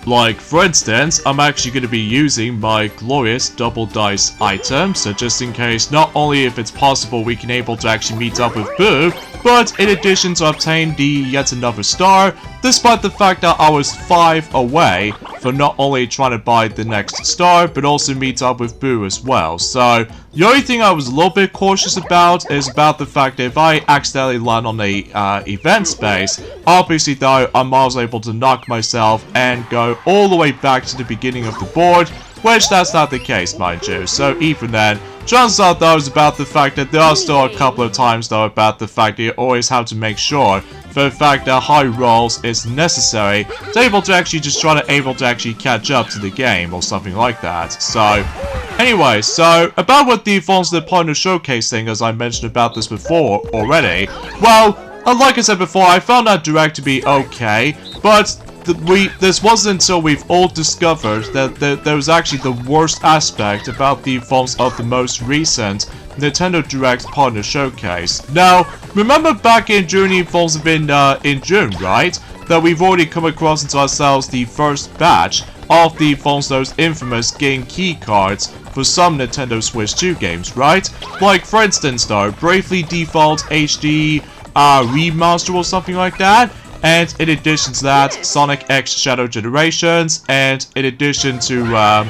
Like, for instance, I'm actually going to be using my glorious double dice item, so just in case, not only if it's possible we can able to actually meet up with Boo, but in addition to obtain the yet another star, despite the fact that I was 5 away from not only trying to buy the next star, but also meet up with Boo as well. So, the only thing I was a little bit cautious about is about the fact that if I accidentally land on a event space, obviously though, I was able to knock myself and go all the way back to the beginning of the board, which that's not the case, mind you. So even then, chances are though is about the fact that there are still a couple of times though about the fact that you always have to make sure for the fact that high rolls is necessary to able to actually just try to able to actually catch up to the game or something like that. So anyway, so about what the forms of the partner showcase thing, as I mentioned about this before already, well, like I said before, I found that direct to be okay, but this wasn't until we've all discovered that there was actually the worst aspect about the forms of the most recent Nintendo Direct Partner Showcase. Now, remember back in June, informs have been in June, right? That we've already come across into ourselves the first batch of the forms those infamous game key cards for some Nintendo Switch 2 games, right? Like for instance though, Bravely Default HD Remaster or something like that. And in addition to that, Sonic X Shadow Generations, and in addition to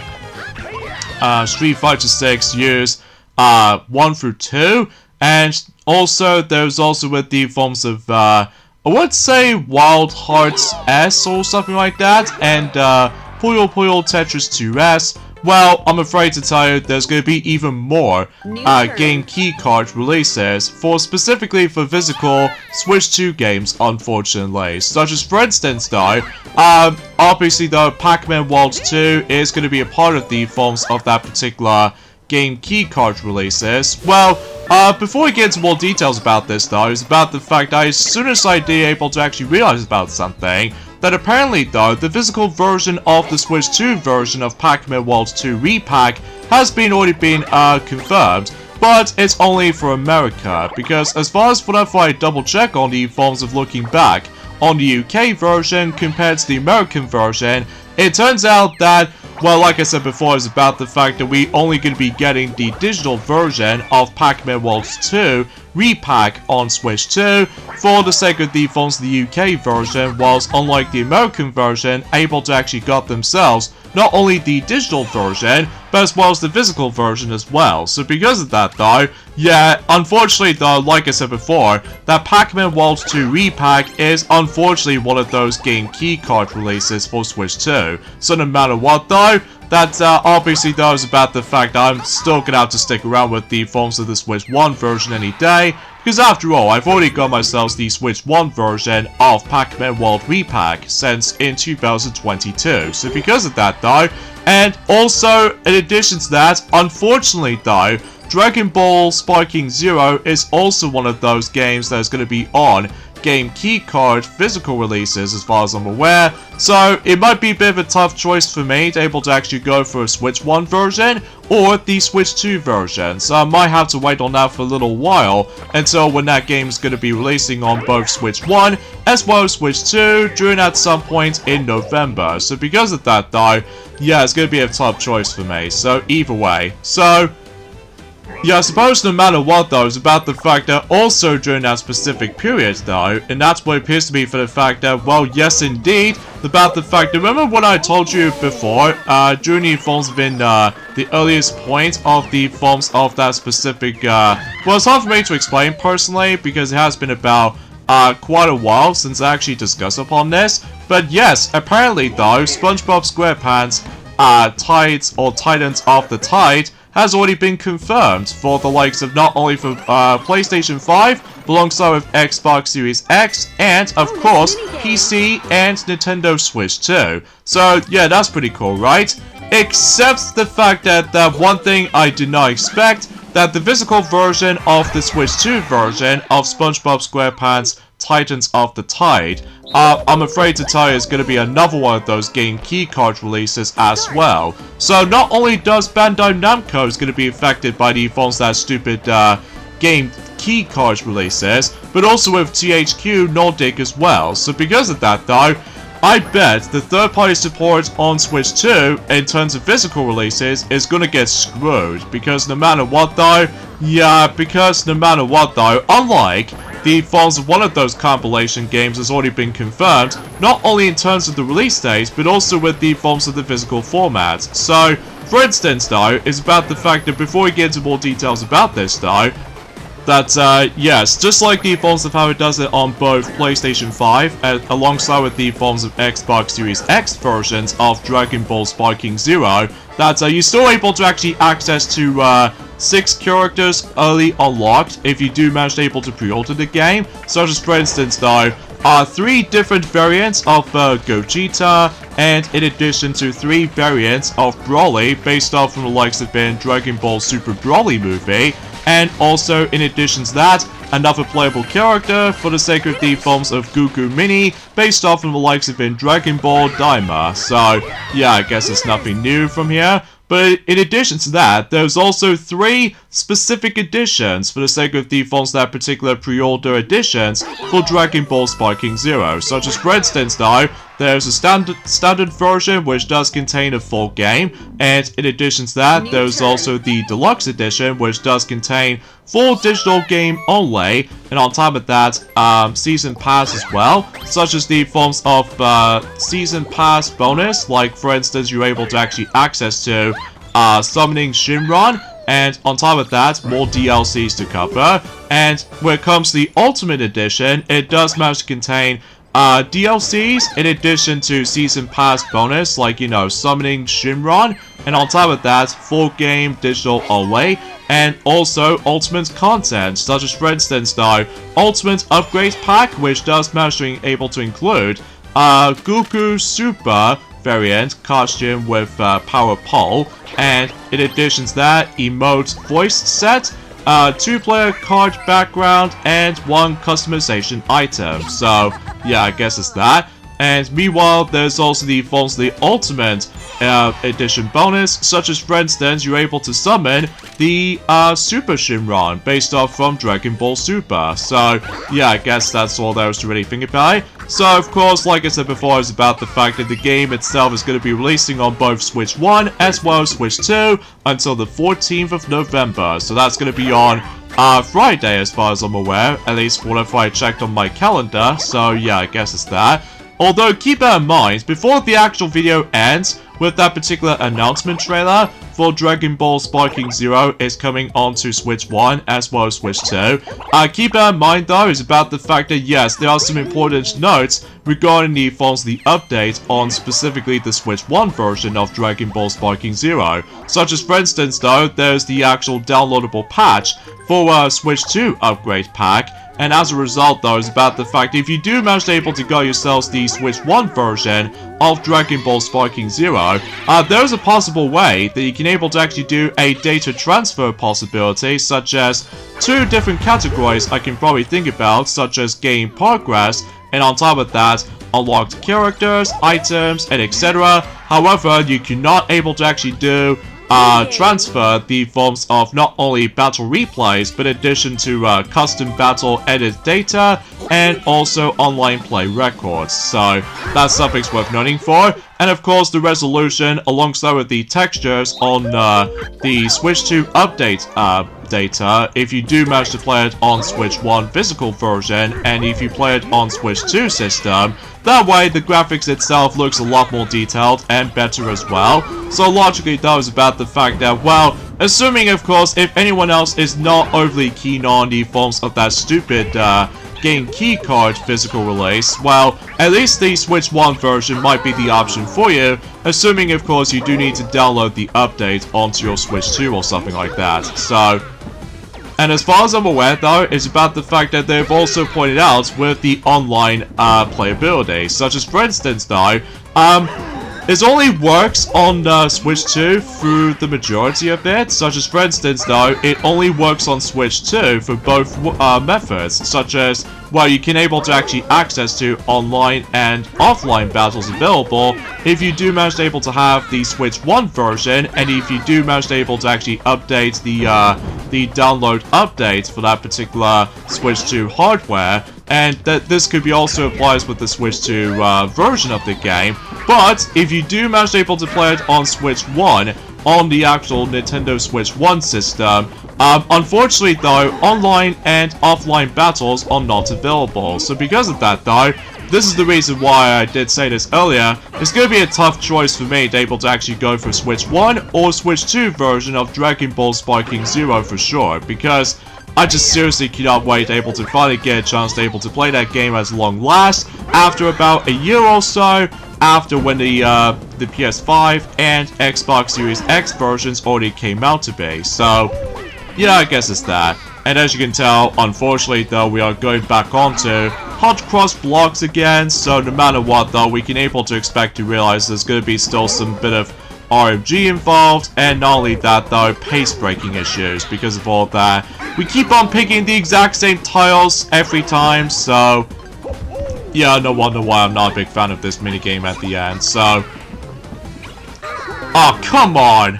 Street Fighter 6 years 1 through 2, and also there's also with the forms of I would say Wild Hearts S or something like that, and Puyo Puyo Tetris 2S. Well, I'm afraid to tell you there's going to be even more game key card releases specifically for physical Switch 2 games, unfortunately. Such as, for instance, though, obviously though, Pac-Man World 2 is going to be a part of the forms of that particular game key card releases. Well, before we get into more details about this though, it's about the fact that as soon as I did able to actually realize about something, that apparently though, the physical version of the Switch 2 version of Pac-Man World 2 Repack has already been confirmed, but it's only for America, because as far as whenever I double check on the forms of looking back on the UK version compared to the American version, it turns out that, well, like I said before, it's about the fact that we only going to be getting the digital version of Pac-Man World 2 Repack on Switch 2 for the sake of the phones the UK version, whilst unlike the American version, able to actually got themselves not only the digital version, but as well as the physical version as well. So because of that though, yeah, unfortunately though, like I said before, that Pac-Man World 2 Repack is unfortunately one of those game key card releases for Switch 2. So no matter what though, that obviously though is about the fact that I'm still gonna have to stick around with the forms of the Switch 1 version any day, because after all, I've already got myself the Switch 1 version of Pac-Man World Repack since in 2022. So because of that though, and also in addition to that, unfortunately though, Dragon Ball Sparking Zero is also one of those games that is going to be on game keycard physical releases as far as I'm aware, so it might be a bit of a tough choice for me to able to actually go for a Switch 1 version or the Switch 2 version, so I might have to wait on that for a little while until when that game is going to be releasing on both Switch 1 as well as Switch 2 during at some point in November. So because of that though, yeah, it's going to be a tough choice for me, so either way. So yeah, I suppose no matter what though, it's about the fact that also during that specific period though, and that's what it appears to be for the fact that, well, yes indeed, about the fact that, remember what I told you before, during the forms of the earliest point of the forms of that specific, well, it's hard for me to explain personally, because it has been about quite a while since I actually discussed upon this, but yes, apparently though, SpongeBob SquarePants, Tides or Titans of the Tide, has already been confirmed for the likes of not only for PlayStation 5, but alongside with Xbox Series X, and of course PC and Nintendo Switch 2. So yeah, that's pretty cool, right? Except the fact that one thing I did not expect, that the physical version of the Switch 2 version of SpongeBob SquarePants Titans of the Tide, I'm afraid to tell you it's going to be another one of those game keycard releases as well. So not only does Bandai Namco is going to be affected by the forms that stupid game keycard releases, but also with THQ Nordic as well. So because of that though, I bet the third-party support on Switch 2, in terms of physical releases, is gonna get screwed. Because no matter what though, unlike the forms of one of those compilation games has already been confirmed, not only in terms of the release date, but also with the forms of the physical format. So, for instance though, is about the fact that before we get into more details about this though, that, yes, just like the forms of how it does it on both PlayStation 5, alongside with the forms of Xbox Series X versions of Dragon Ball Sparking Zero, that you're still able to actually access to 6 characters early unlocked if you do manage to able to pre-order the game, such as, for instance, though, 3 different variants of Gogeta, and in addition to 3 variants of Broly, based off from the likes of the Dragon Ball Super Broly movie, and also, in addition to that, another playable character for the sake of the forms of Goku Mini, based off from the likes of in Dragon Ball Daima. So, yeah, I guess it's nothing new from here. But in addition to that, there's also 3 specific editions for the sake of the forms that particular pre-order editions for Dragon Ball Sparking Zero, such as, for instance though, there's a standard version which does contain a full game, and in addition to that, there's also the deluxe edition which does contain full digital game only, and on top of that, season pass as well, such as the forms of season pass bonus, like for instance you're able to actually access to summoning Shinron, and on top of that, more DLCs to cover. And when it comes to the Ultimate Edition, it does manage to contain DLCs in addition to season pass bonus, like, you know, summoning Shinron, and on top of that, full game digital only, and also ultimate content, such as, for instance, the Ultimate Upgrade Pack, which does manage to be able to include Goku Super variant costume with power pole, and in addition to that, emote voice set, 2-player card background, and 1 customization item. So, yeah, I guess it's that. And meanwhile, there's also the forms of the Ultimate Edition bonus, such as, for instance, you're able to summon the Super Shinron, based off from Dragon Ball Super. So, yeah, I guess that's all there is to really think about it. So, of course, like I said before, it's about the fact that the game itself is going to be releasing on both Switch 1 as well as Switch 2 until the 14th of November. So that's going to be on Friday, as far as I'm aware, at least whatever I checked on my calendar. So, yeah, I guess it's that. Although, keep that in mind, before the actual video ends, with that particular announcement trailer for Dragon Ball Sparking Zero is coming onto Switch 1 as well as Switch 2. Keep that in mind though, is about the fact that yes, there are some important notes regarding the forms of the update on specifically the Switch 1 version of Dragon Ball Sparking Zero. Such as, for instance though, there's the actual downloadable patch for Switch 2 upgrade pack. And as a result though, is about the fact that if you do manage to able to get yourselves the Switch 1 version of Dragon Ball Sparking Zero, there's a possible way that you can able to actually do a data transfer possibility, such as 2 different categories I can probably think about, such as game progress, and on top of that, unlocked characters, items, and etc. However, you cannot able to actually do transfer the forms of not only battle replays, but in addition to custom battle edit data, and also online play records. So that's something worth noting for. And of course, the resolution alongside with the textures on the Switch 2 update data, if you do manage to play it on Switch 1 physical version, and if you play it on Switch 2 system, that way the graphics itself looks a lot more detailed and better as well. So logically that was about the fact that, well, assuming of course if anyone else is not overly keen on the forms of that stupid game keycard physical release, well, at least the Switch 1 version might be the option for you, assuming of course you do need to download the update onto your Switch 2 or something like that. So, and as far as I'm aware though, it's about the fact that they've also pointed out with the online playability, such as, for instance though, it only works on Switch 2 through the majority of it, such as, for instance though, it only works on Switch 2 for both methods, such as, well, you can able to actually access to online and offline battles available if you do manage to able to have the Switch 1 version, and if you do manage to able to actually update the download update for that particular Switch 2 hardware, and that this could be also applies with the Switch 2 version of the game. But if you do manage to able to play it on Switch 1, on the actual Nintendo Switch 1 system, unfortunately though, online and offline battles are not available. So because of that though, this is the reason why I did say this earlier. It's going to be a tough choice for me to able to actually go for Switch 1 or Switch 2 version of Dragon Ball Sparking Zero for sure, because I just seriously cannot wait able to finally get a chance to able to play that game as long last after about a year or so, after when the PS5 and Xbox Series X versions already came out to be. So yeah, I guess it's that. And as you can tell, unfortunately though, we are going back onto hot cross blocks again, so no matter what though, we can able to expect to realize there's going to be still some bit of RMG involved, and not only that though, pace breaking issues because of all that. We keep on picking the exact same tiles every time, so yeah, no wonder why I'm not a big fan of this minigame at the end, so... Oh, come on!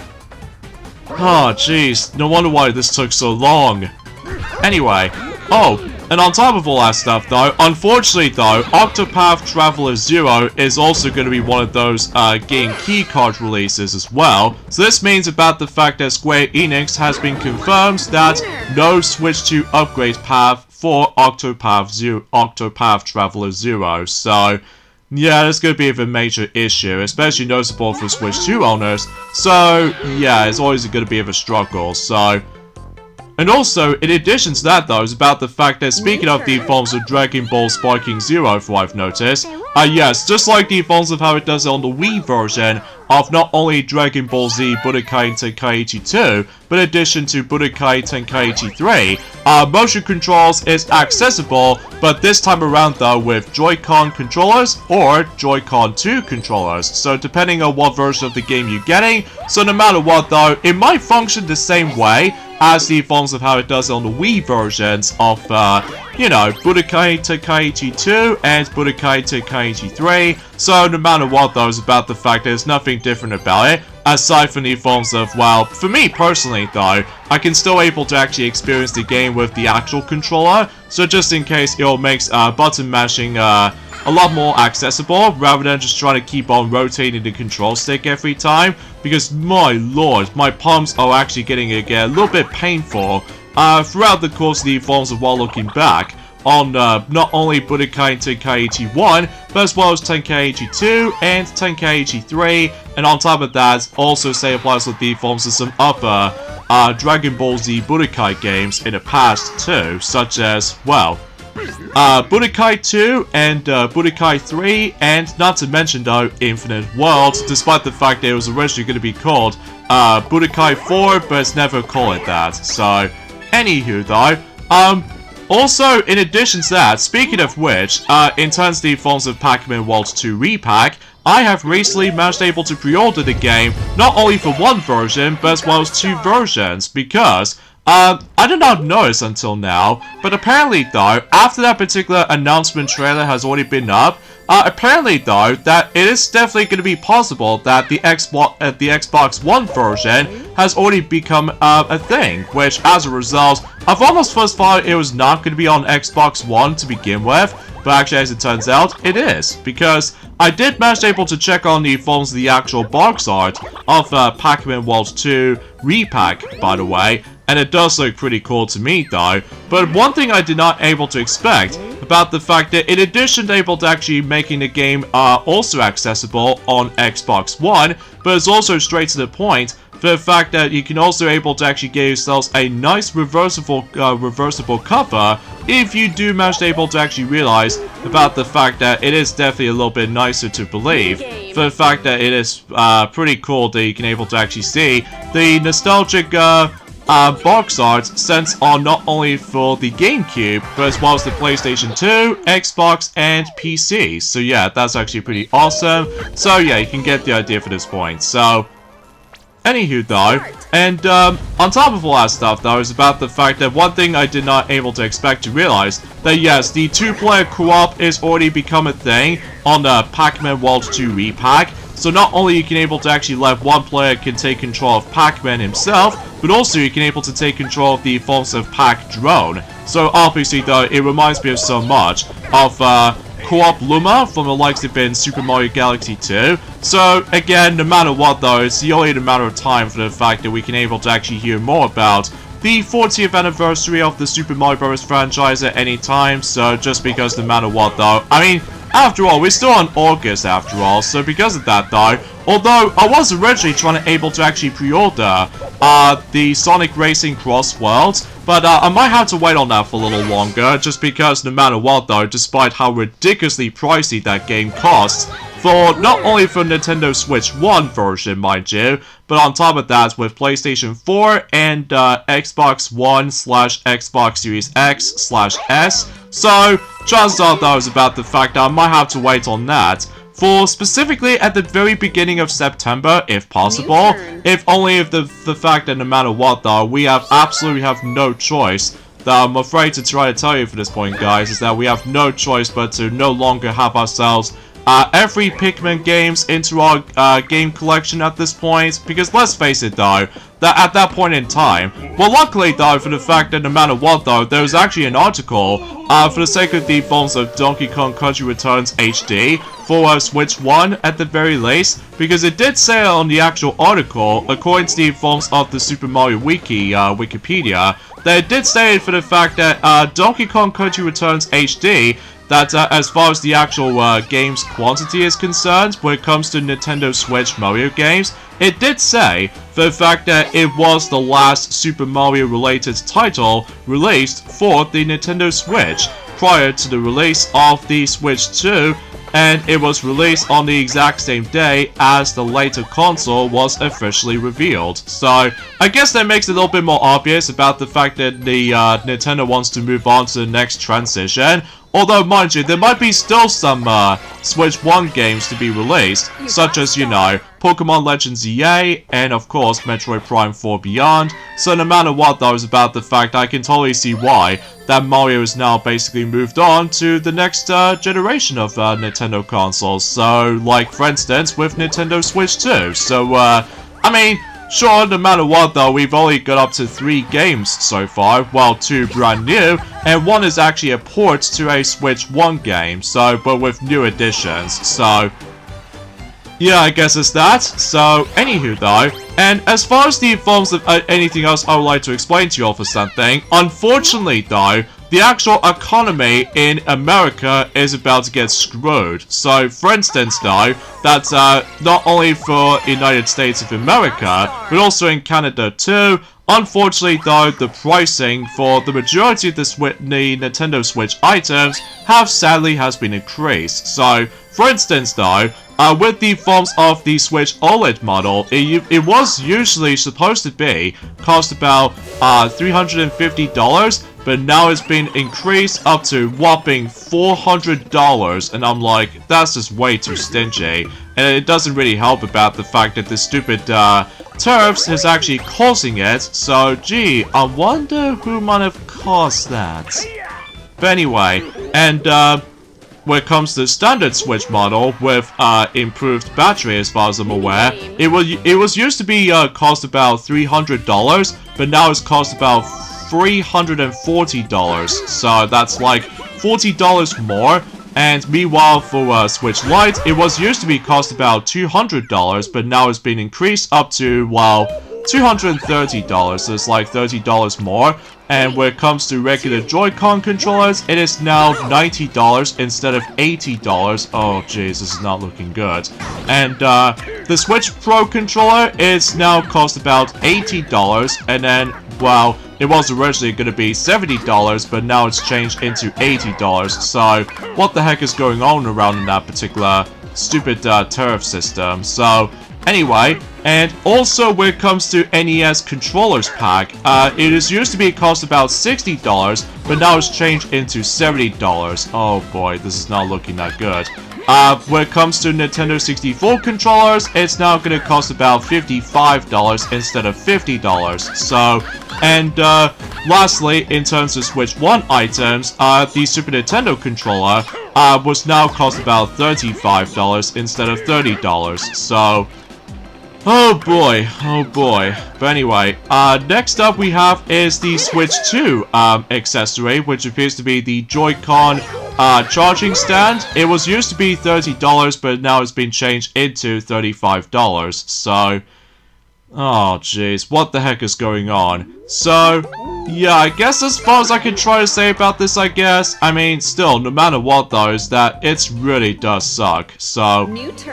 Oh, jeez, no wonder why this took so long. Anyway, oh, and on top of all that stuff though, unfortunately though, Octopath Traveler 0 is also going to be one of those game keycard releases as well. So this means about the fact that Square Enix has been confirmed that no Switch 2 upgrade path for Octopath Traveler 0. So yeah, that's going to be a major issue, especially noticeable for Switch 2 owners. So yeah, it's always going to be a struggle. So. And also, in addition to that though, is about the fact that speaking of the forms of Dragon Ball Sparking Zero, for I've noticed, yes, just like the forms of how it does on the Wii version of not only Dragon Ball Z Budokai Tenkaichi 2, but in addition to Budokai Tenkaichi 3, motion controls is accessible, but this time around though with Joy-Con controllers or Joy-Con 2 controllers. So depending on what version of the game you're getting, so no matter what though, it might function the same way as the forms of how it does on the Wii versions of, you know, Budokai Tenkaichi 2 and Budokai Tenkaichi 3. So no matter what though, it's about the fact there's nothing different about it, aside from the forms of, well, for me personally though, I can still able to actually experience the game with the actual controller, so just in case it makes button mashing a lot more accessible, rather than just trying to keep on rotating the control stick every time, because my lord, my palms are actually getting a little bit painful throughout the course of the forms of while looking back on not only Budokai Tenkaichi 1, but as well as Tenkaichi 2 and Tenkaichi 3, and on top of that, also say applies with the forms of some other Dragon Ball Z Budokai games in the past too, such as, well, Budokai 2 and Budokai 3, and not to mention though, Infinite Worlds, despite the fact that it was originally going to be called Budokai 4, but it's never called it that. So, anywho though, also, in addition to that, speaking of which, in terms of the forms of Pac-Man World 2 Repack, I have recently managed able to pre-order the game, not only for one version, but as well as two versions, because I did not notice until now, but apparently though, after that particular announcement trailer has already been up, apparently though, that it is definitely going to be possible that the Xbox One version has already become a thing, which as a result, I've almost first thought it was not going to be on Xbox One to begin with, but actually as it turns out, it is, because I did manage able to check on the forms of the actual box art of Pac-Man World 2 Repack, by the way, and it does look pretty cool to me though. But one thing I did not able to expect about the fact that in addition to able to actually making the game also accessible on Xbox One, but it's also straight to the point for the fact that you can also able to actually get yourselves a nice reversible cover if you do manage to able to actually realize about the fact that it is definitely a little bit nicer to believe, for the fact that it is pretty cool that you can able to actually see the nostalgic box art sent on not only for the GameCube, but as well as the PlayStation 2, Xbox, and PC. So yeah, that's actually pretty awesome. So yeah, you can get the idea for this point. So, anywho though, and on top of all that stuff though, is about the fact that one thing I did not able to expect to realize, that yes, the two-player co-op is already become a thing on the Pac-Man World 2 Repack, So not only you can able to actually let one player can take control of Pac-Man himself, but also you can able to take control of the forms of Pac-Drone. So obviously though, it reminds me of so much of Co-op Luma from the likes of in Super Mario Galaxy 2. So again, no matter what though, it's only a matter of time for the fact that we can able to actually hear more about the 40th anniversary of the Super Mario Bros. Franchise at any time. So just because no matter what though, I mean, after all, we're still in August after all, so because of that though, although I was originally able to actually pre-order the Sonic Racing Cross Worlds, but I might have to wait on that for a little longer, just because no matter what though, despite how ridiculously pricey that game costs, for not only for Nintendo Switch 1 version, mind you, but on top of that with PlayStation 4 and Xbox One / Xbox Series X / S. So, chances are though is about the fact that I might have to wait on that for specifically at the very beginning of September, if possible. If only if the fact that no matter what though, we absolutely have no choice. That I'm afraid to try to tell you for this point, guys, is that we have no choice but to no longer have ourselves every Pikmin games into our game collection at this point, because let's face it though, that at that point in time, well luckily though for the fact that no matter what though, there was actually an article for the sake of the forms of Donkey Kong Country Returns HD for Switch 1 at the very least, because it did say on the actual article, according to the forms of the Super Mario Wiki, Wikipedia, that it did say for the fact that Donkey Kong Country Returns HD, that as far as the actual game's quantity is concerned, when it comes to Nintendo Switch Mario games, it did say for the fact that it was the last Super Mario related title released for the Nintendo Switch prior to the release of the Switch 2, and it was released on the exact same day as the later console was officially revealed. So I guess that makes it a little bit more obvious about the fact that the Nintendo wants to move on to the next transition. Although, mind you, there might be still some Switch 1 games to be released, such as, you know, Pokemon Legends EA, and of course, Metroid Prime 4 Beyond. So no matter what though is about the fact, I can totally see why that Mario is now basically moved on to the next generation of Nintendo consoles. So, like, for instance, with Nintendo Switch 2. So, I mean, sure, no matter what though, we've only got up to 3 games so far, while 2 brand new, and 1 is actually a port to a Switch 1 game, so, but with new additions, so, yeah, I guess it's that. So, anywho though, and as far as the forms of anything else I would like to explain to you all for something, unfortunately though, the actual economy in America is about to get screwed. So, for instance though, that's not only for United States of America, but also in Canada too. Unfortunately though, the pricing for the majority of the Nintendo Switch items sadly has been increased. So, for instance though, with the forms of the Switch OLED model, it was usually supposed to be cost about $350, but now it's been increased up to whopping $400, and I'm like, that's just way too stingy. And it doesn't really help about the fact that the stupid tariffs is actually causing it, so gee, I wonder who might have caused that. But anyway, and when it comes to the standard Switch model with improved battery, as far as I'm aware, it was used to be cost about $300, but now it's cost about $340. So that's like $40 more. And meanwhile, for Switch Lite, it was used to be cost about $200, but now it's been increased up to, well, $230, so it's like $30 more. And when it comes to regular Joy-Con controllers, it is now $90 instead of $80. Oh jeez, this is not looking good. And the Switch Pro controller is now cost about $80, and then, well, it was originally going to be $70, but now it's changed into $80. So, what the heck is going on around in that particular stupid tariff system? So, anyway, and also when it comes to NES controllers pack, it is used to be cost about $60, but now it's changed into $70. Oh boy, this is not looking that good. when it comes to Nintendo 64 controllers, it's now gonna cost about $55 instead of $50. So, and lastly, in terms of Switch 1 items, the Super Nintendo controller was now cost about $35 instead of $30. So, oh boy, oh boy. But anyway, next up we have is the Switch 2 accessory, which appears to be the Joy-Con charging stand. It was used to be $30, but now it's been changed into $35. So, oh jeez, what the heck is going on? So, yeah, I guess as far as I can try to say about this, I guess, I mean, still, no matter what though, is that it really does suck. So,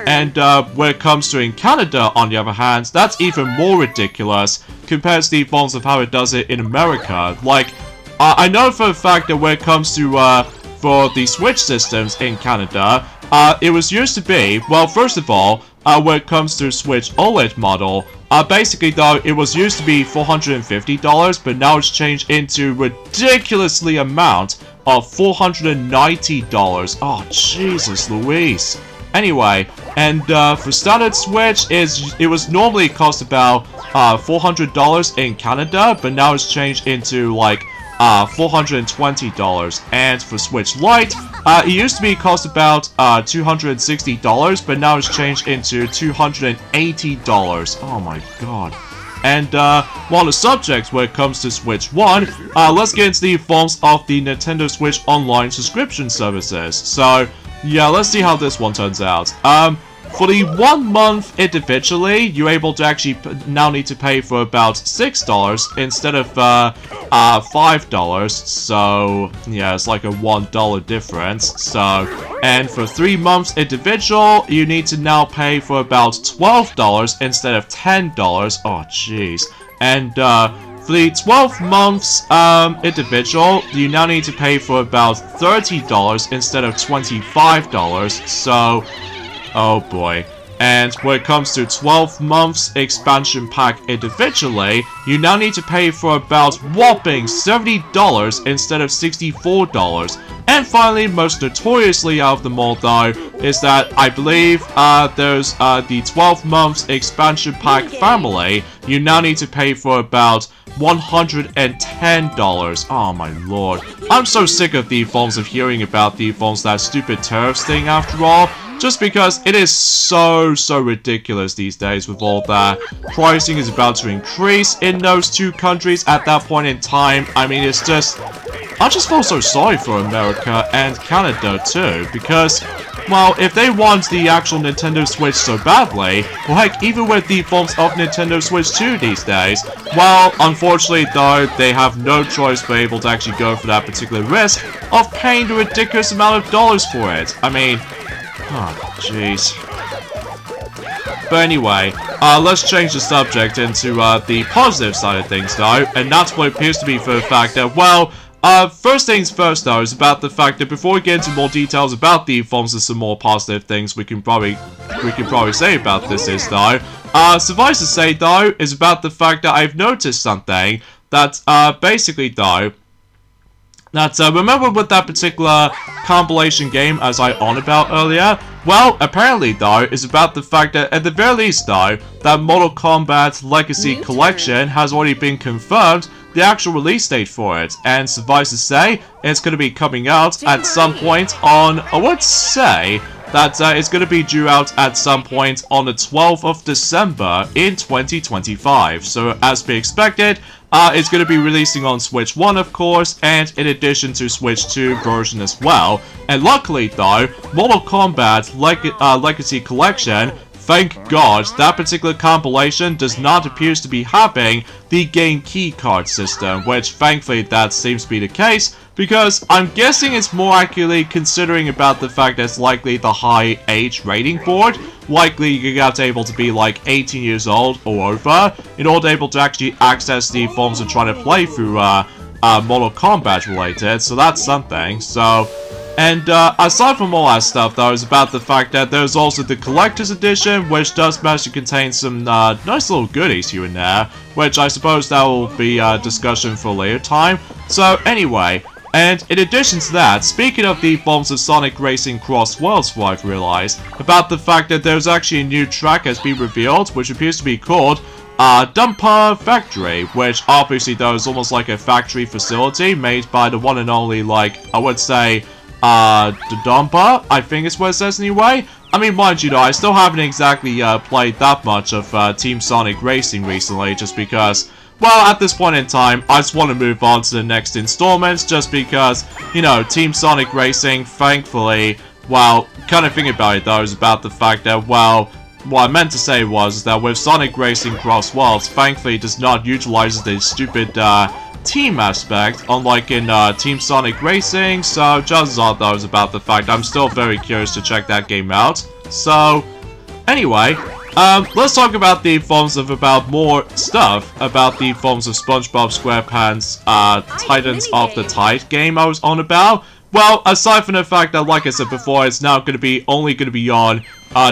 and when it comes to in Canada, on the other hand, that's even more ridiculous compared to the forms of how it does it in America. Like, I know for a fact that when it comes to, for the Switch systems in Canada, it was used to be, well, first of all, when it comes to Switch OLED model, basically though, it was used to be $450, but now it's changed into ridiculously amount of $490. Oh, Jesus Louise. Anyway, and for standard Switch, it was normally cost about $400 in Canada, but now it's changed into like $420. And for Switch Lite, it used to be cost about $260, but now it's changed into $280. Oh my god. And while the subject when it comes to Switch 1, let's get into the forms of the Nintendo Switch Online subscription services. So, yeah, let's see how this one turns out. For the 1 month individually, you're able to actually now need to pay for about $6 instead of $5. So, yeah, it's like a $1 difference. So, and for 3 months individual, you need to now pay for about $12 instead of $10. Oh, jeez. And for the 12 months individual, you now need to pay for about $30 instead of $25. So, oh boy. And when it comes to 12 months expansion pack individually, you now need to pay for about whopping $70 instead of $64. And finally, most notoriously out of them all though, is that I believe there's the 12 months expansion pack family, you now need to pay for about $110. Oh my lord. I'm so sick of the forms of hearing about the forms that stupid tariffs thing after all. Just because it is so ridiculous these days with all that. Pricing is about to increase in those two countries at that point in time. I mean, it's just... I just feel so sorry for America and Canada too, because, well, if they want the actual Nintendo Switch so badly, well heck, even with the forms of Nintendo Switch 2 these days, well, unfortunately though, they have no choice but able to actually go for that particular risk of paying the ridiculous amount of dollars for it. I mean... oh, jeez. But anyway, let's change the subject into the positive side of things, though, and that's what it appears to be for the fact that, well, first things first, though, is about the fact that before we get into more details about the forms of some more positive things we can probably say about this is, though, suffice to say, though, is about the fact that I've noticed something that, basically, though, that, remember with that particular compilation game as I on about earlier? Well, apparently though, is about the fact that at the very least though, that Mortal Kombat Legacy Collection has already been confirmed the actual release date for it, and suffice to say, it's going to be coming out at some point on, I would say, that it's going to be due out at some point on the 12th of December in 2025. So, as be expected, it's going to be releasing on Switch 1, of course, and in addition to Switch 2 version as well. And luckily, though, Mortal Kombat Legacy Collection, thank God, that particular compilation does not appear to be having the game key card system, which thankfully that seems to be the case, because I'm guessing it's more accurately considering about the fact that it's likely the high age rating board. Likely you're going to be able to be like 18 years old or over in order to able to actually access the forms of trying to play through Mortal Kombat related, so that's something. So, and aside from all that stuff though, is about the fact that there's also the collector's edition, which does manage to contain some nice little goodies here and there, which I suppose that will be a discussion for a later time. So anyway, And in addition to that, speaking of the forms of Sonic Racing Cross Worlds, what I've realized about the fact that there's actually a new track has been revealed, which appears to be called Dumper Factory, which obviously though is almost like a factory facility made by the one and only, like, I would say, the Dumper, I think is what it says anyway. I mean, mind you though, I still haven't exactly played that much of Team Sonic Racing recently, just because, well, at this point in time, I just want to move on to the next installments, just because, you know, Team Sonic Racing, thankfully, well, kind of thinking about it though, is about the fact that, well, what I meant to say was that with Sonic Racing Cross Worlds, thankfully it does not utilize the stupid, team aspect, unlike in Team Sonic Racing, so chances are though is about the fact I'm still very curious to check that game out. So, anyway, let's talk about the forms of more stuff about the forms of SpongeBob SquarePants Titans of the Tide game I was on about. Well, aside from the fact that, like I said before, it's now only going to be on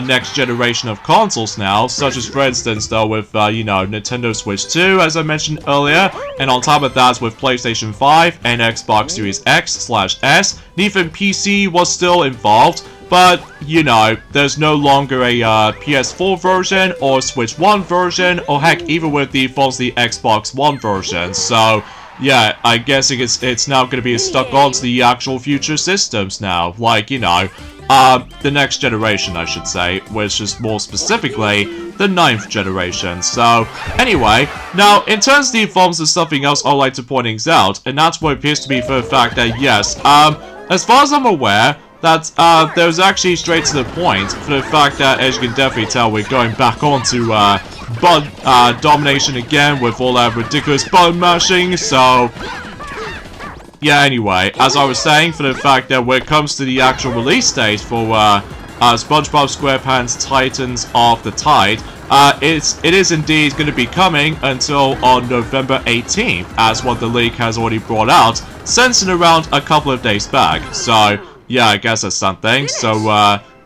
next generation of consoles now, such as, for instance, though, with, you know, Nintendo Switch 2, as I mentioned earlier, and on top of that, with PlayStation 5 and Xbox Series X/S, and even PC was still involved, but, you know, there's no longer a PS4 version, or Switch 1 version, or heck, even with the forms of the Xbox One version, so yeah, I guess it's now going to be stuck onto the actual future systems now, like, you know, the next generation, I should say, which is more specifically the 9th generation. So, anyway, now, in terms of the forms of something else I'd like to point out, and that's what appears to be for the fact that, yes, as far as I'm aware, that there's actually straight to the point for the fact that, as you can definitely tell, we're going back onto button domination again with all that ridiculous button mashing, so yeah, anyway, as I was saying, for the fact that when it comes to the actual release date for SpongeBob SquarePants Titans of the Tide, it is indeed going to be coming until on November 18th, as what the leak has already brought out, since in around a couple of days back, so yeah, I guess that's something. So,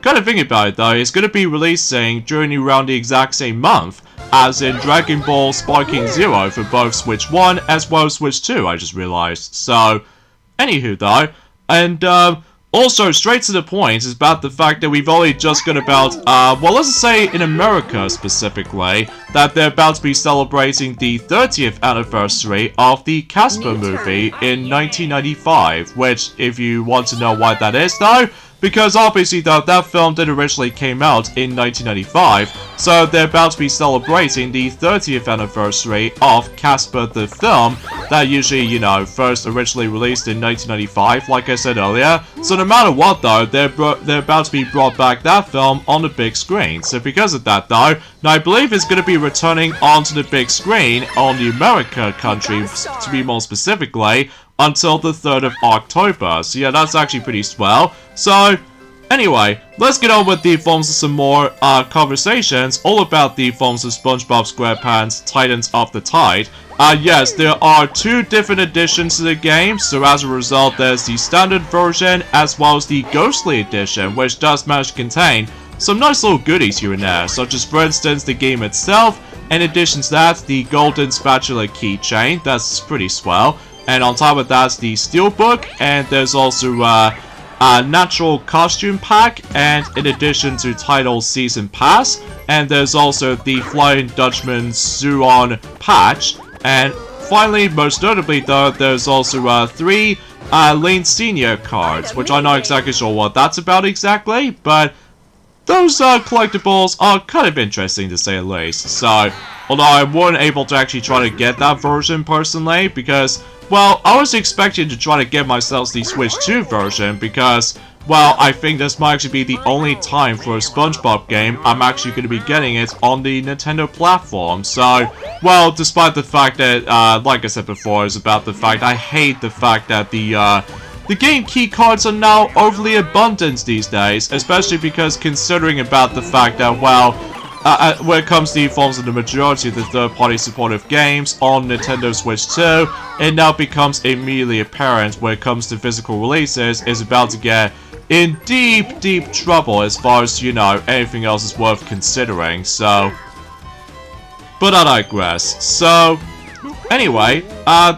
kind of thinking about it though, it's going to be releasing during around the exact same month as in Dragon Ball Sparking Zero for both Switch 1 as well as Switch 2, I just realized. So, anywho though, and also straight to the point is about the fact that we've only just got about, well, let's say in America specifically, that they're about to be celebrating the 30th anniversary of the Casper movie in 1995, which, if you want to know why that is though, because obviously though, that film did originally came out in 1995, so they're about to be celebrating the 30th anniversary of Casper the film, that usually, you know, first originally released in 1995, like I said earlier. So no matter what though, they're about to be brought back that film on the big screen. So because of that though, now I believe it's going to be returning onto the big screen on the America country, to be more specifically, until the 3rd of October. So yeah, that's actually pretty swell. So, anyway, let's get on with the forms of some more conversations all about the forms of SpongeBob SquarePants Titans of the Tide. Yes, there are 2 different editions to the game, so as a result there's the standard version as well as the Ghostly edition, which does manage to contain some nice little goodies here and there, such as, for instance, the game itself. In addition to that, the golden spatula keychain, that's pretty swell. And on top of that, the steelbook, and there's also a natural costume pack, and in addition to title season pass, and there's also the Flying Dutchman Suon patch, and finally, most notably though, there's also 3 Lane Senior cards, which I'm not exactly sure what that's about exactly, but those collectibles are kind of interesting to say the least. So, although I wasn't able to actually try to get that version personally, because, well, I was expecting to try to get myself the Switch 2 version, because, well, I think this might actually be the only time for a SpongeBob game I'm actually going to be getting it on the Nintendo platform. So, well, despite the fact that, like I said before, is about the fact I hate the fact that the game key cards are now overly abundant these days, especially because considering about the fact that, well, when it comes to the forms of the majority of the third-party supportive games on Nintendo Switch 2, it now becomes immediately apparent when it comes to physical releases is about to get in deep, deep trouble as far as, you know, anything else is worth considering, so. But I digress. So, Anyway,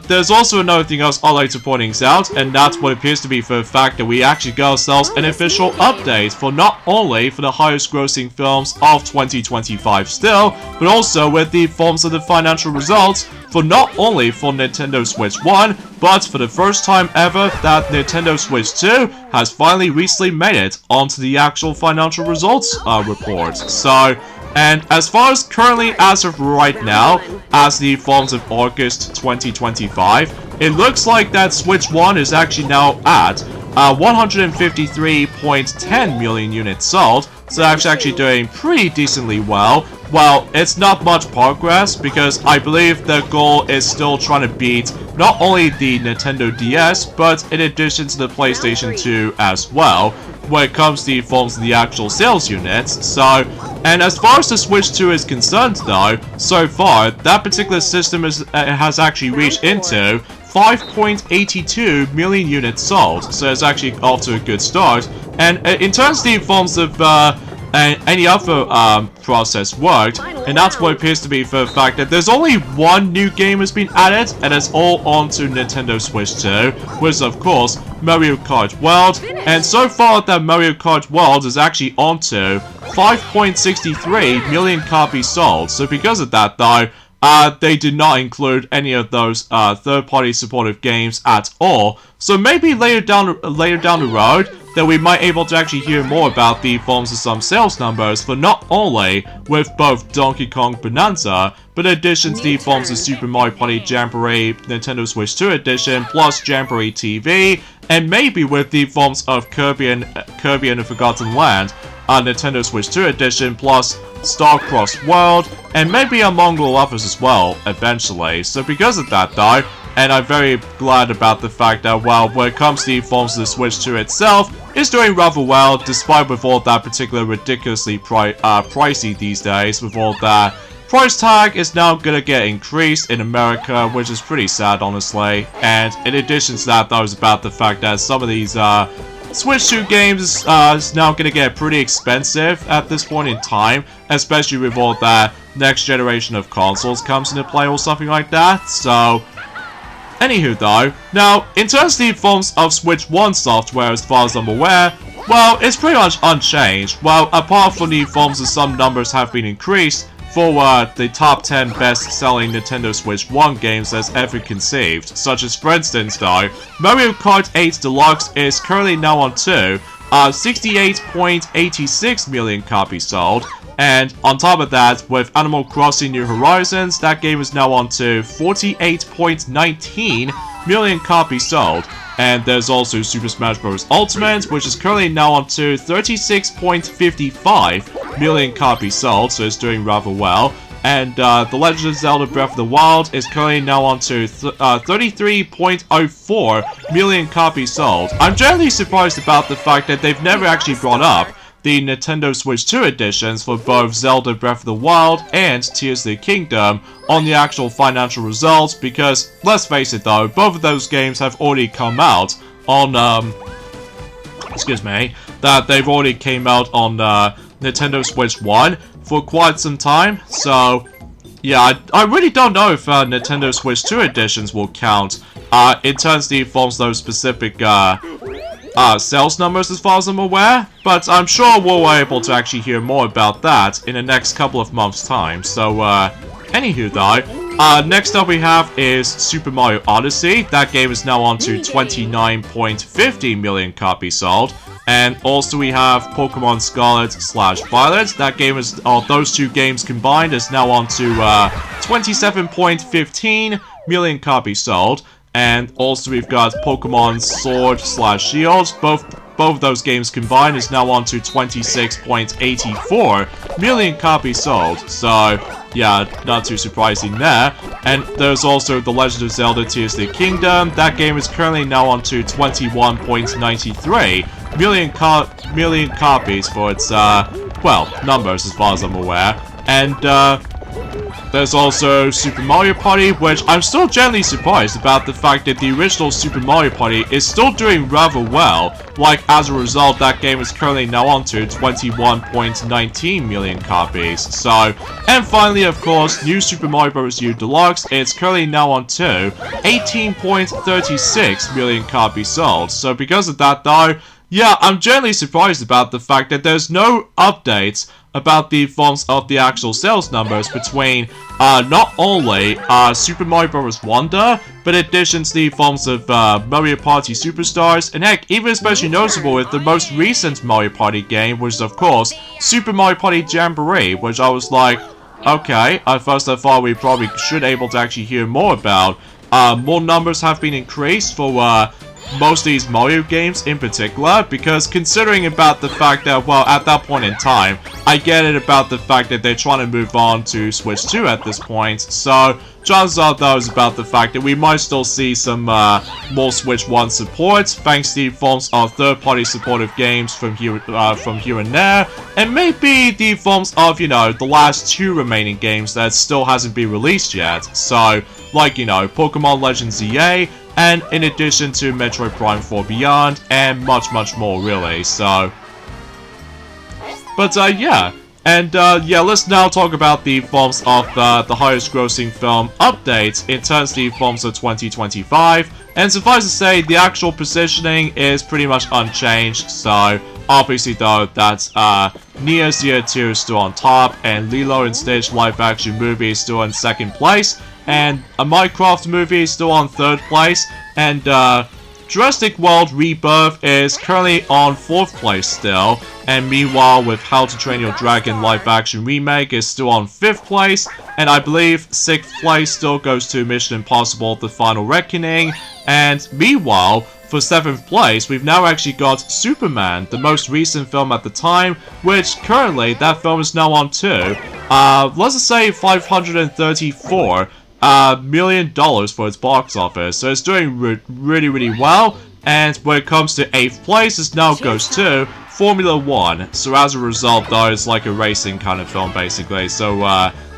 there's also another thing else I'd like to point out, and that's what appears to be for the fact that we actually got ourselves an official update for not only for the highest grossing films of 2025 still, but also with the forms of the financial results for not only for Nintendo Switch 1, but for the first time ever that Nintendo Switch 2 has finally recently made it onto the actual financial results report. So, and as far as currently as of right now, as the forms of August 2025, it looks like that Switch 1 is actually now at 153.10 million units sold, so that's actually doing pretty decently well. Well, it's not much progress because I believe the goal is still trying to beat not only the Nintendo DS, but in addition to the PlayStation 2 as well, when it comes to the forms of the actual sales units. So, and as far as the Switch 2 is concerned though, so far, that particular system has actually reached into 5.82 million units sold, so it's actually off to a good start. And in terms of the forms of any other process worked, and that's what appears to be for the fact that there's only one new game has been added, and it's all onto Nintendo Switch 2, which is of course Mario Kart World, and so far that Mario Kart World is actually onto 5.63 million copies sold. So because of that though, they did not include any of those third-party supportive games at all. So maybe later down the road, that we might able to actually hear more about the forms of some sales numbers for not only with both Donkey Kong Bonanza, but in addition to the forms of Super Mario Party Jamboree Nintendo Switch 2 Edition plus Jamboree TV, and maybe with the forms of Kirby and the Forgotten Land Nintendo Switch 2 Edition plus Starcross World, and maybe among all others as well, eventually. So because of that though, and I'm very glad about the fact that, well, when it comes to the forms of the Switch 2 itself, it's doing rather well, despite with all that particular ridiculously pricey these days, with all that. Price tag is now gonna get increased in America, which is pretty sad, honestly. And in addition to that, though, is about the fact that some of these Switch 2 games is now gonna get pretty expensive at this point in time, especially with all that next generation of consoles comes into play or something like that. So, anywho though, now, in terms of the forms of Switch 1 software as far as I'm aware, well, it's pretty much unchanged. Well, apart from the forms of some numbers have been increased for the top 10 best-selling Nintendo Switch 1 games that's ever conceived, such as, for instance though, Mario Kart 8 Deluxe is currently now on 68.86 million copies sold. And on top of that, with Animal Crossing New Horizons, that game is now on to 48.19 million copies sold. And there's also Super Smash Bros. Ultimate, which is currently now on to 36.55 million copies sold, so it's doing rather well. And The Legend of Zelda Breath of the Wild is currently now on to 33.04 million copies sold. I'm generally surprised about the fact that they've never actually brought up the Nintendo Switch 2 editions for both Zelda Breath of the Wild and Tears of the Kingdom on the actual financial results, because, let's face it though, both of those games have already come out on, that they've already came out on Nintendo Switch 1 for quite some time, so yeah, I really don't know if Nintendo Switch 2 editions will count in terms of the forms of those specific sales numbers as far as I'm aware, but I'm sure we'll be able to actually hear more about that in the next couple of months' time. So, anywho though, next up we have is Super Mario Odyssey. That game is now on to 29.50 million copies sold. And also we have Pokemon Scarlet/Violet. That game is, those two games combined is now on to 27.15 million copies sold. And also we've got Pokemon Sword/Shield. Both of those games combined is now on to 26.84 million copies sold. So, yeah, not too surprising there. And there's also The Legend of Zelda Tears of the Kingdom. That game is currently now on to 21.93 million copies for its, well, numbers as far as I'm aware. And, There's also Super Mario Party, which I'm still generally surprised about the fact that the original Super Mario Party is still doing rather well. Like, as a result, that game is currently now on to 21.19 million copies. So, and finally, of course, New Super Mario Bros. U Deluxe, it's currently now on to 18.36 million copies sold. So because of that though, yeah, I'm generally surprised about the fact that there's no updates about the forms of the actual sales numbers between not only Super Mario Bros. Wonder, but in addition to the forms of Mario Party Superstars, and heck, even especially noticeable with the most recent Mario Party game, which is of course Super Mario Party Jamboree, which I was like, okay, at first I thought we probably should able to actually hear more about. More numbers have been increased for most of these Mario games in particular, because considering about the fact that, well, at that point in time, I get it about the fact that they're trying to move on to Switch 2 at this point, so chances are though is about the fact that we might still see some more Switch 1 support, thanks to the forms of third-party supportive games from here and there, and maybe the forms of, you know, the last 2 remaining games that still hasn't been released yet, so, like, you know, Pokemon Legends EA, and in addition to Metroid Prime 4 Beyond, and much more really, so. But yeah, and yeah, let's now talk about the forms of the highest grossing film updates in terms of the forms of 2025, and suffice to say, the actual positioning is pretty much unchanged, so obviously though, that's Nier Year 2 is still on top, and Lilo and Stitch live action movie is still in second place, and a Minecraft movie is still on third place, and Jurassic World Rebirth is currently on 4th place still, and meanwhile with How to Train Your Dragon live action remake is still on 5th place, and I believe 6th place still goes to Mission Impossible The Final Reckoning, and meanwhile for 7th place we've now actually got Superman, the most recent film at the time, which currently that film is now on to let's just say $534 million for its box office, so it's doing really well. And when it comes to 8th place, it now goes to Formula 1. So as a result though, it's like a racing kind of film basically, so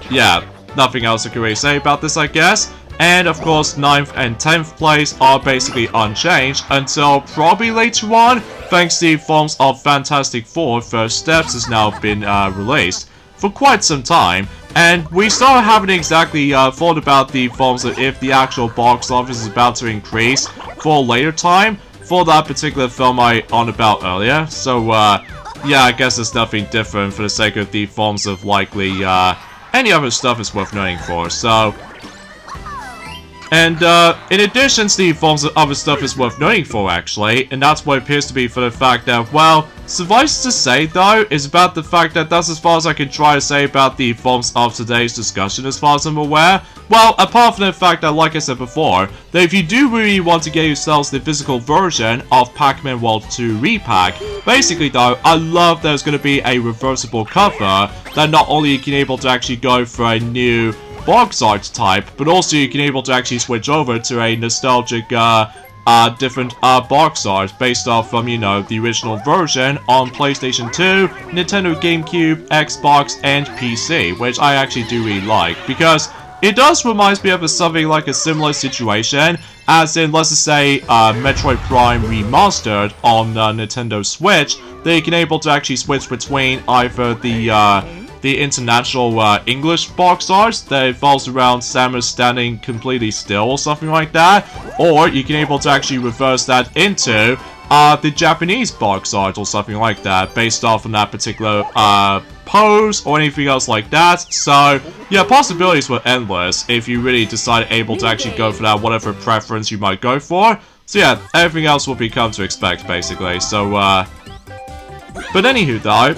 yeah, nothing else I can really say about this, I guess. And of course 9th and 10th place are basically unchanged until probably later on, thanks to the forms of Fantastic Four First Steps has now been released for quite some time, and we still haven't exactly thought about the forms of if the actual box office is about to increase for a later time for that particular film I on about earlier. So yeah, I guess there's nothing different for the sake of the forms of likely any other stuff is worth noting for. So, and in addition to the forms of other stuff is worth noting for actually, and that's what it appears to be for the fact that, well, suffice to say though, is about the fact that that's as far as I can try to say about the forms of today's discussion as far as I'm aware. Well, apart from the fact that, like I said before, that if you do really want to get yourselves the physical version of Pac-Man World 2 Repack, basically though, I love there's going to be a reversible cover that not only you can able to actually go for a new box art type, but also you can able to actually switch over to a nostalgic different box art based off from, you know, the original version on PlayStation 2, Nintendo GameCube, Xbox, and PC, which I actually do really like, because it does remind me of something like a similar situation, as in, let's just say, Metroid Prime Remastered on Nintendo Switch, that you can able to actually switch between either the international English box art that involves around Samus standing completely still or something like that, or you can able to actually reverse that into the Japanese box art or something like that, based off on that particular pose or anything else like that. So yeah, possibilities were endless if you really decide able to actually go for that whatever preference you might go for. So yeah, everything else will become to expect basically. So but anywho though,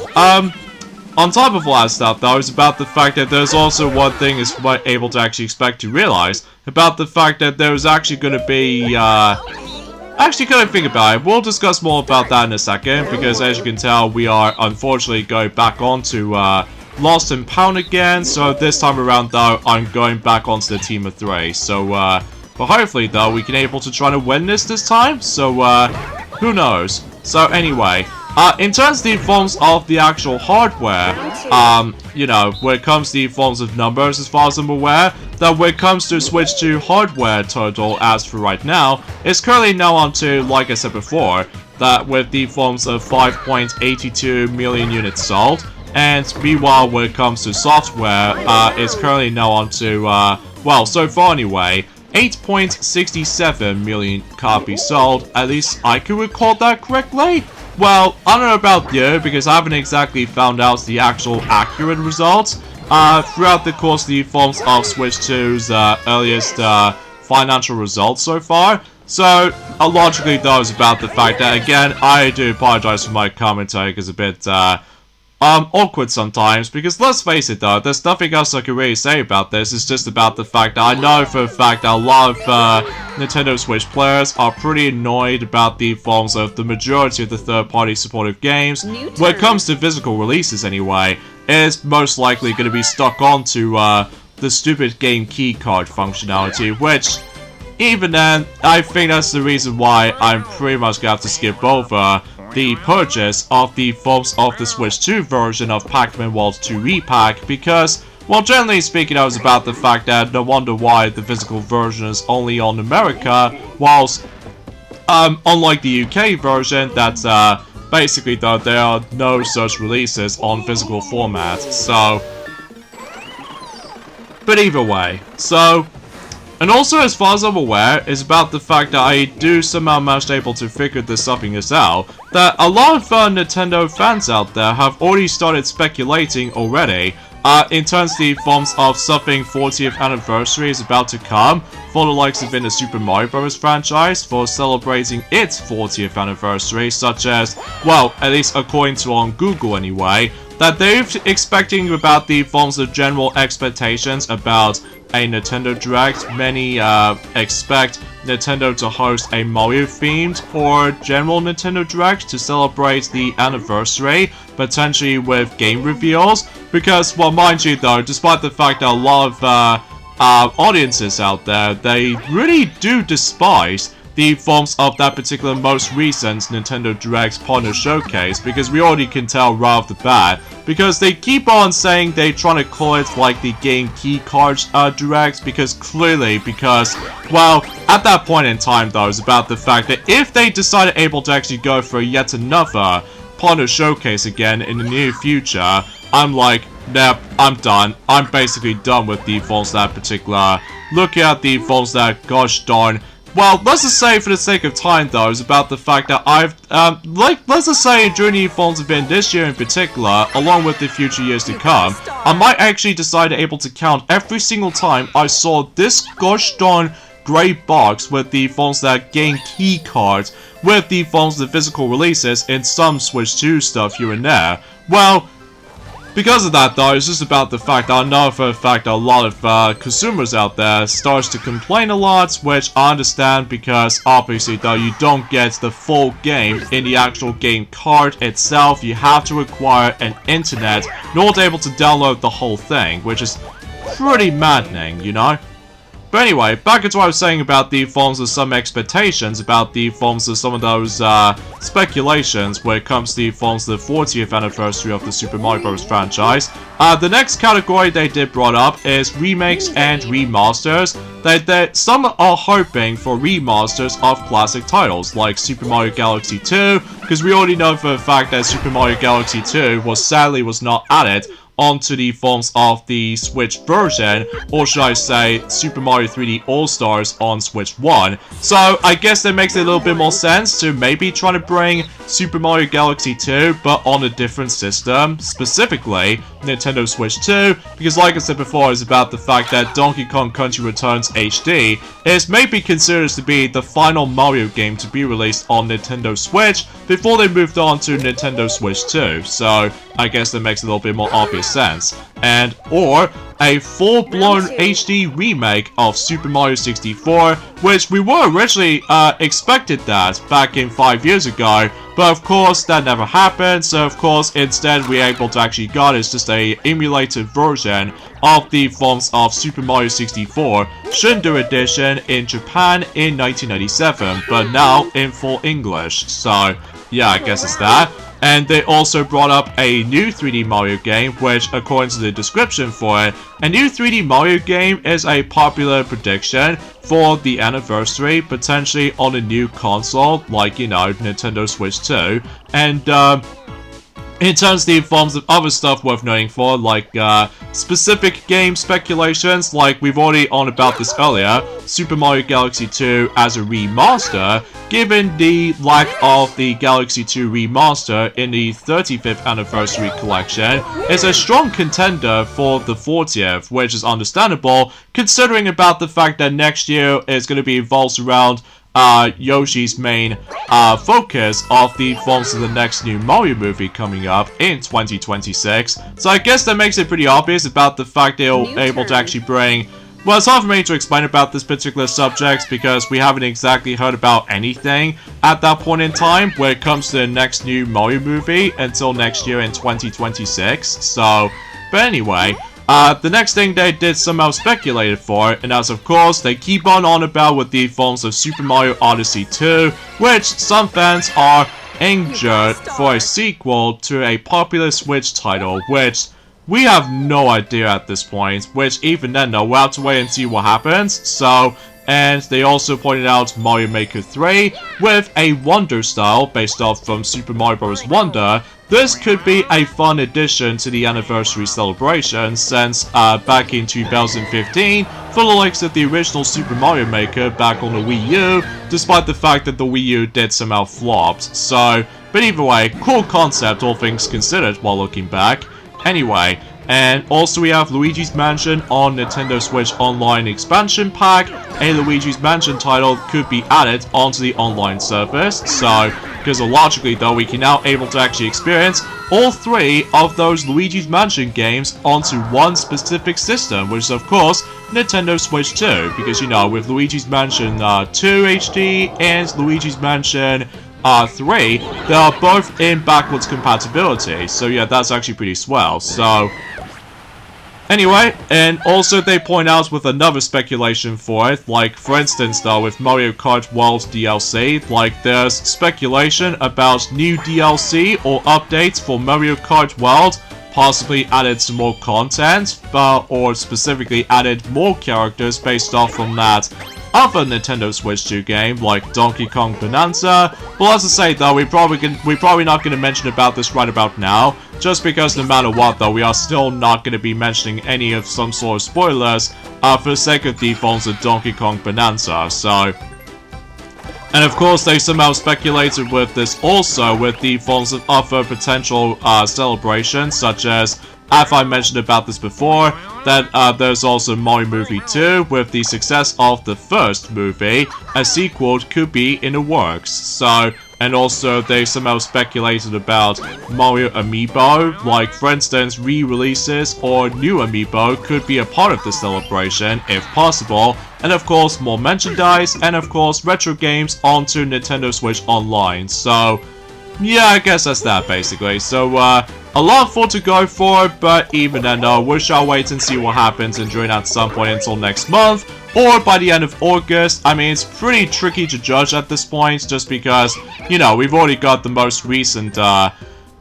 on top of all that stuff though, it's about the fact that there's also one thing is able to actually expect to realize about the fact that there's actually going to be, actually kind of think about it. We'll discuss more about that in a second, because as you can tell, we are unfortunately going back onto Lost and Pound again, so this time around though, I'm going back onto the team of 3. So, but hopefully though, we can able to try to win this time, so who knows. So anyway, In terms of the forms of the actual hardware, you know, when it comes to the forms of numbers, as far as I'm aware, that when it comes to Switch 2 hardware total as for right now, it's currently now on to, like I said before, that with the forms of 5.82 million units sold, and meanwhile when it comes to software, it's currently now on to, well, so far anyway, 8.67 million copies sold. At least I can recall that correctly. Well, I don't know about you, because I haven't exactly found out the actual accurate results throughout the course of the forms of Switch 2's earliest financial results so far. So, logically though, is about the fact that, again, I do apologize for my commentary, because it's a bit awkward sometimes, because let's face it though, there's nothing else I can really say about this. It's just about the fact that I know for a fact that a lot of Nintendo Switch players are pretty annoyed about the forms of the majority of the third-party supportive games. When it comes to physical releases anyway, it's most likely going to be stuck onto the stupid game keycard functionality, which, even then, I think that's the reason why I'm pretty much going to have to skip over the purchase of the forms of the Switch 2 version of Pac-Man World 2 Repack, because, well, generally speaking, I was about the fact that no wonder why the physical version is only on America, whilst, unlike the UK version, that's, basically, though, there are no such releases on physical formats, so, but either way, so, and also, as far as I'm aware, is about the fact that I do somehow managed able to figure this something out, that a lot of Nintendo fans out there have already started speculating already, in terms of the forms of something 40th anniversary is about to come for the likes of in the Super Mario Bros. Franchise for celebrating its 40th anniversary, such as, well, at least according to on Google anyway, that they're expecting about the forms of general expectations about a Nintendo Direct. Many expect Nintendo to host a Mario-themed or general Nintendo Direct to celebrate the anniversary, potentially with game reveals, because, well, mind you though, despite the fact that a lot of audiences out there, they really do despise the forms of that particular most recent Nintendo Direct partner showcase, because we already can tell right off the bat, because they keep on saying they're trying to call it like the game key cards Direct, because clearly, because, well, at that point in time though, it's about the fact that if they decided able to actually go for yet another partner showcase again in the near future, I'm like, nope, I'm done. I'm basically done with the forms that particular. Look at the forms that, gosh darn. Well, let's just say for the sake of time though, is about the fact that I've, let's just say during the forms event this year in particular, along with the future years to come, I might actually decide to able to count every single time I saw this gosh darn grey box with the forms that gain key cards, with the forms of the physical releases and some Switch 2 stuff here and there. Well, because of that though, it's just about the fact that I know for a fact that a lot of consumers out there starts to complain a lot, which I understand, because obviously though you don't get the full game in the actual game card itself. You have to acquire an internet in order to be able to download the whole thing, which is pretty maddening, you know? But anyway, back into what I was saying about the forms of some expectations, about the forms of some of those speculations when it comes to the forms of the 40th anniversary of the Super Mario Bros. Franchise. The next category they did brought up is remakes and remasters. Some are hoping for remasters of classic titles like Super Mario Galaxy 2, because we already know for a fact that Super Mario Galaxy 2 sadly was not added onto the forms of the Switch version, or should I say Super Mario 3D All-Stars on Switch 1. So I guess that makes it a little bit more sense to maybe try to bring Super Mario Galaxy 2 but on a different system, specifically Nintendo Switch 2, because like I said before, it's about the fact that Donkey Kong Country Returns HD is maybe considered to be the final Mario game to be released on Nintendo Switch before they moved on to Nintendo Switch 2, so I guess that makes a little bit more obvious sense. And, or a full-blown HD remake of Super Mario 64, which we were originally expected that back in 5 years ago, but of course that never happened, so of course instead we are able to actually got is just a emulated version of the forms of Super Mario 64 Shindo Edition in Japan in 1997, but now in full English, so yeah, I guess it's that. And they also brought up a new 3D Mario game, which, according to the description for it, a new 3D Mario game is a popular prediction for the anniversary, potentially on a new console, like, you know, Nintendo Switch 2. And, in terms of the forms of other stuff worth noting for, like, specific game speculations, like we've already on about this earlier, Super Mario Galaxy 2 as a remaster, given the lack of the Galaxy 2 remaster in the 35th anniversary collection, is a strong contender for the 40th, which is understandable, considering about the fact that next year is going to be evolved around Yoshi's main focus of the forms of the next new Mario movie coming up in 2026. So I guess that makes it pretty obvious about the fact they're able to actually bring... Well, it's hard for me to explain about this particular subject because we haven't exactly heard about anything at that point in time when it comes to the next new Mario movie until next year in 2026. So, but anyway... the next thing they did somehow speculated for, and as of course they keep on about with the forms of Super Mario Odyssey 2, which some fans are injured for a sequel to a popular Switch title, which we have no idea at this point, which even then though, we'll have to wait and see what happens. So, and they also pointed out Mario Maker 3 with a Wonder style based off from Super Mario Bros. Wonder. This could be a fun addition to the anniversary celebration since back in 2015, for the likes of the original Super Mario Maker back on the Wii U, despite the fact that the Wii U did somehow flopped. So, but either way, cool concept all things considered while looking back. Anyway, and also we have Luigi's Mansion on Nintendo Switch Online Expansion Pack. A Luigi's Mansion title could be added onto the online service, so, because logically though, we can now able to actually experience all three of those Luigi's Mansion games onto one specific system, which is of course Nintendo Switch 2, because you know, with Luigi's Mansion 2 HD and Luigi's Mansion 3, they are both in backwards compatibility, so yeah, that's actually pretty swell. So anyway, and also they point out with another speculation for it, like for instance though with Mario Kart World DLC, like there's speculation about new DLC or updates for Mario Kart World, possibly added some more content, or specifically added more characters based off from that other Nintendo Switch 2 game, like Donkey Kong Bonanza. But as I say though, we're probably not going to mention about this right about now, just because no matter what though, we are still not going to be mentioning any of some sort of spoilers for the sake of the forms of Donkey Kong Bonanza, so... And of course, they somehow speculated with this also with the forms of other potential celebrations, such as I mentioned about this before, that there's also Mario Movie 2, with the success of the first movie, a sequel could be in the works. So, and also they somehow speculated about Mario Amiibo, like for instance re-releases or new Amiibo could be a part of the celebration if possible, and of course more merchandise, and of course retro games onto Nintendo Switch Online. So yeah, I guess that's that basically. So a lot for to go for, but even then we shall wait and see what happens and join at some point until next month, or by the end of August. I mean, it's pretty tricky to judge at this point, just because, you know, we've already got the most recent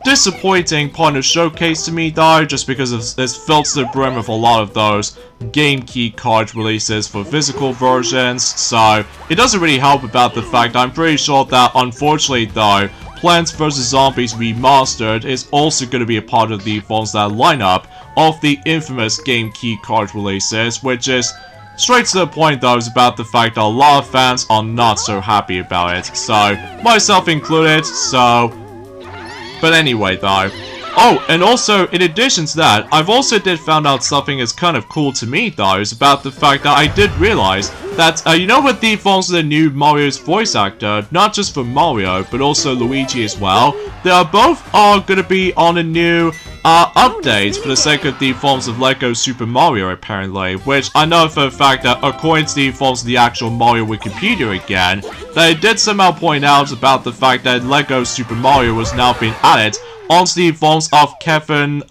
disappointing Partner Showcase to me though, just because it's filled to the brim with a lot of those Game Key card releases for physical versions, so it doesn't really help about the fact I'm pretty sure that unfortunately though, Plants vs. Zombies Remastered is also going to be a part of the forms that lineup of the infamous Game Key card releases, which is straight to the point though, is about the fact that a lot of fans are not so happy about it, so myself included, so... But anyway though. Oh, and also, in addition to that, I've also did found out something that's kind of cool to me though, is about the fact that I did realize that, you know, with the forms of the new Mario's voice actor, not just for Mario, but also Luigi as well, they are both going to be on a new update for the sake of the forms of Lego Super Mario apparently, which I know for a fact that according to the forms of the actual Mario Wikipedia again, they did somehow point out about the fact that Lego Super Mario was now being added onto the forms of Kevin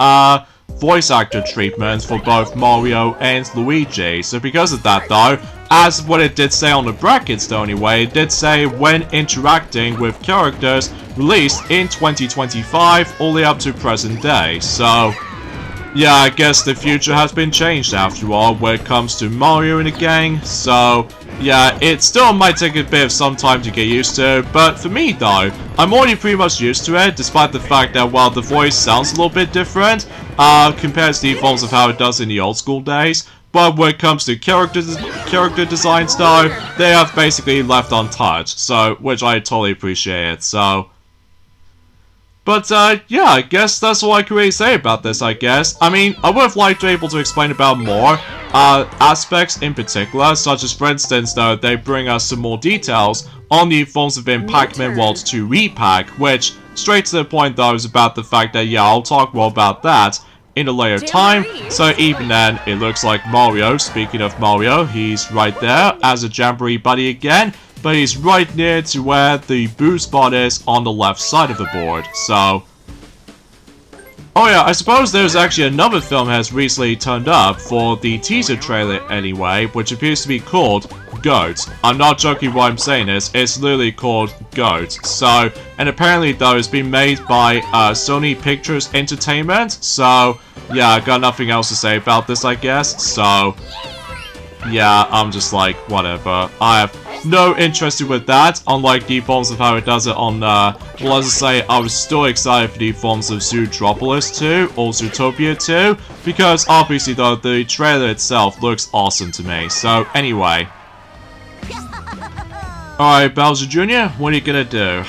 voice actor treatments for both Mario and Luigi. So because of that though, as what it did say on the brackets though anyway, it did say when interacting with characters released in 2025 all the way up to present day. So yeah, I guess the future has been changed after all when it comes to Mario and the gang. So yeah, it still might take a bit of some time to get used to, but for me though, I'm already pretty much used to it, despite the fact that while the voice sounds a little bit different compared to the forms of how it does in the old school days. But when it comes to character designs though, they have basically left untouched, so which I totally appreciate. So, but yeah, I guess that's all I can really say about this, I guess. I mean, I would have liked to be able to explain about more aspects in particular, such as for instance though, they bring us some more details on the forms of in Pac-Man World 2 repack, which straight to the point though is about the fact that yeah, I'll talk more about that in a later time. So even then, it looks like Mario, speaking of Mario, he's right there as a Jamboree buddy again, but he's right near to where the boo spot is on the left side of the board. So oh yeah, I suppose there's actually another film has recently turned up for the teaser trailer anyway, which appears to be called Goat. I'm not joking when I'm saying this, it's literally called Goat. So, and apparently though it's been made by Sony Pictures Entertainment, so yeah, I got nothing else to say about this I guess. So yeah, I'm just like, whatever. I have no interest with that, unlike the forms of how it does it on, well, as I say, I was still excited for the forms of Zootropolis 2, or Zootopia 2, because obviously though, the trailer itself looks awesome to me. So, anyway. Alright, Bowser Jr., what are you gonna do?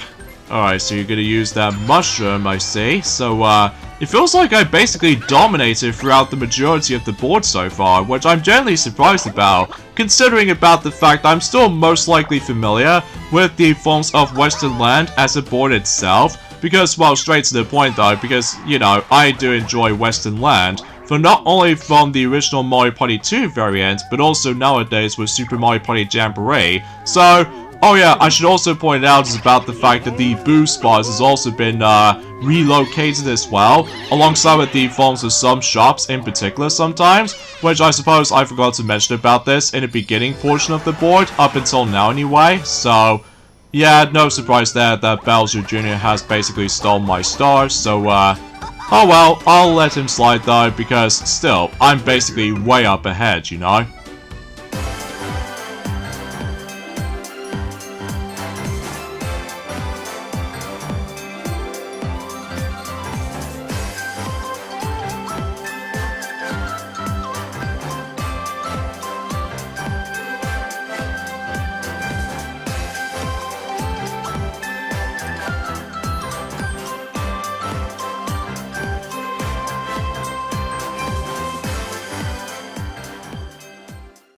Alright, so you're gonna use that mushroom, I see. So, it feels like I basically dominated throughout the majority of the board so far, which I'm generally surprised about, considering about the fact I'm still most likely familiar with the forms of Western Land as a board itself, because, well, straight to the point though, because, you know, I do enjoy Western Land, for not only from the original Mario Party 2 variant, but also nowadays with Super Mario Party Jamboree. So, oh yeah, I should also point out is about the fact that the boo spots has also been relocated as well, alongside with the forms of some shops in particular sometimes, which I suppose I forgot to mention about this in the beginning portion of the board, up until now anyway. So yeah, no surprise there that Bowser Jr. has basically stolen my stars, so oh well, I'll let him slide though, because still, I'm basically way up ahead, you know?